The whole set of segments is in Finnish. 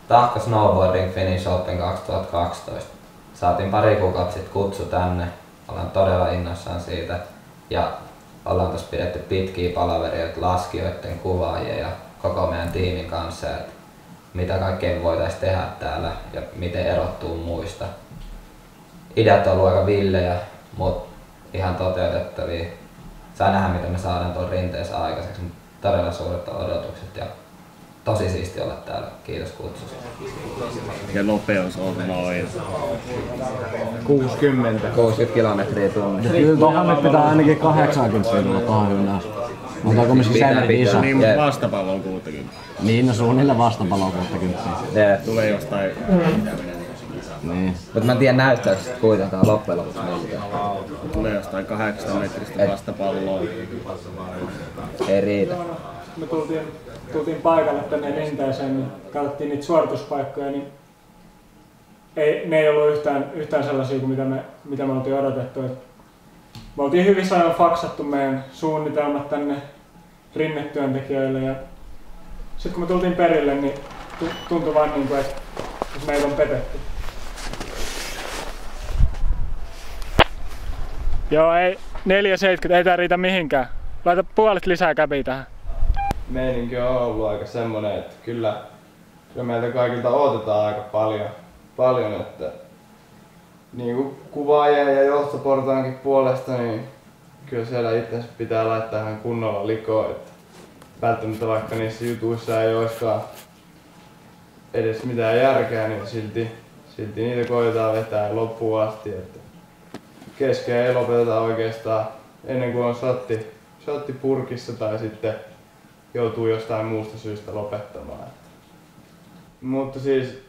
Tahko Snowboarding Finnish Open 2012. Saatiin pari kuukautta sitten kutsu tänne. Ollaan todella innoissaan siitä. Ja ollaan tossa pidetty pitkiä palaverioita laskijoiden, kuvaajien ja koko meidän tiimin kanssa, että mitä kaikkea voitaisiin tehdä täällä ja miten erottuu muista. Ideat on ollut aika villejä, mutta ihan toteutettavia. Saa nähdä, mitä me saadaan tuon rinteessä aikaiseksi. Todella suuret odotukset ja tosi siisti olla täällä. Kiitos kutsusta. Ja nopeus on noin 60 kilometriä tunnissa. Kyllä tohon nyt pitää ainakin 80 tulla tohon ylös. Mutta onko me sisäinen iso? niin, mutta vastapallo on 60. Niin, no suunnilleen vastapallo on 60. Tulee jostain Niin. Mutta mä en tiedä näyttääkö sit kuitenkaan loppujen lopuksi miltä. Tulee jostain 8 metristä vastapalloa. Ei riitä. Me tultiin paikalle tänne rinteeseen, niin katsottiin niitä suorituspaikkoja, niin ne ei ollut yhtään sellaisia kuin mitä me oltiin odotettu. Me oltiin hyvissä ajoin faksattu meidän suunnitelmat tänne rinnetyöntekijöille ja sitten kun me tultiin perille, niin tuntui vaan niin kuin, että meitä on petetty. Joo, ei 4,70 ei tää riitä mihinkään. Laita puolet lisää käpiä tähän. Meininki on ollut aika semmonen, että kyllä meiltä kaikilta odotetaan aika paljon että niinku kuvaajien ja johtoportaankin puolesta, niin kyllä siellä itse pitää laittaa ihan kunnolla likoon, että välttämättä vaikka niissä jutuissa ei olisikaan edes mitään järkeä, niin silti niitä koetaan vetää loppuun asti, että kesken ei lopeteta oikeastaan ennen kuin on shotti purkissa tai sitten joutuu jostain muusta syystä lopettamaan. Mutta siis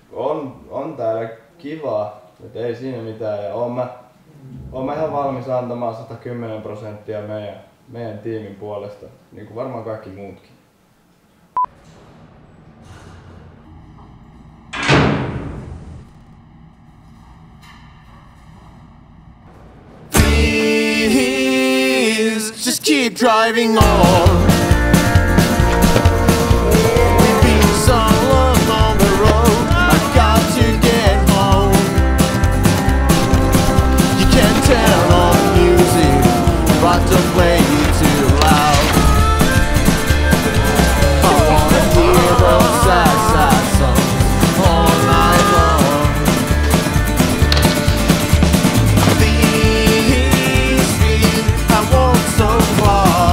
on täällä kiva, että ei siinä mitään ja oon mä ihan valmis antamaan 110% meidän tiimin puolesta, niin kuin varmaan kaikki muutkin. Just keep driving on. We've been so long on the road. I've got to get home. You can turn on music, but don't play it too loud. I wanna hear those sad songs all night long. These feet I walk so far.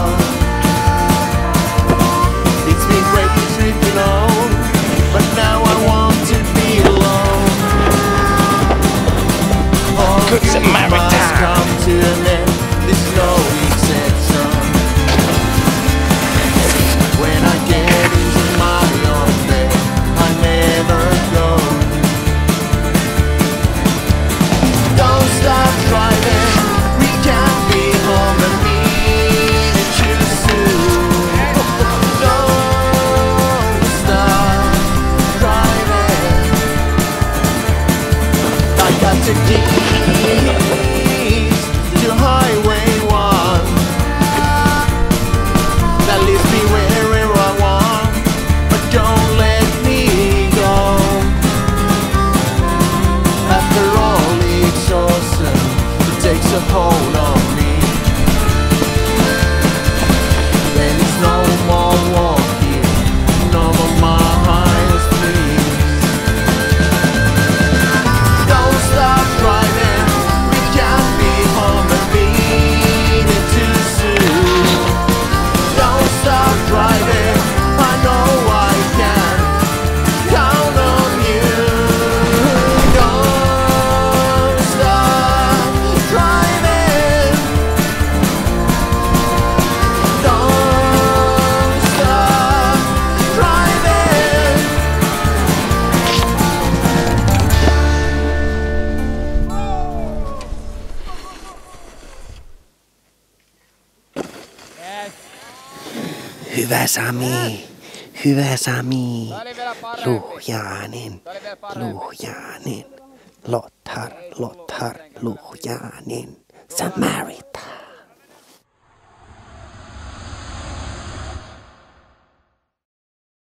It's been great tripping on, but now I want to be alone. All good must come to an end. This is no exception. When I get into my own bed, I never go. Don't stop driving. We can't be home a minute too soon. Don't stop driving. I got to keys to Highway 1 that leads me wherever I want, but don't let me go. After all the exhaustion, it takes a hold on me. Then it's no more walking, no more miles, please. Don't stop driving, we can't be home a minute too soon. Don't stop driving, I know I can count on you. Don't stop driving. Don't stop driving. Hyvä Sami, hyvä Sami. Luhjaanen, Luhjaanen. Lothar, Luhjaanen. Samaritan.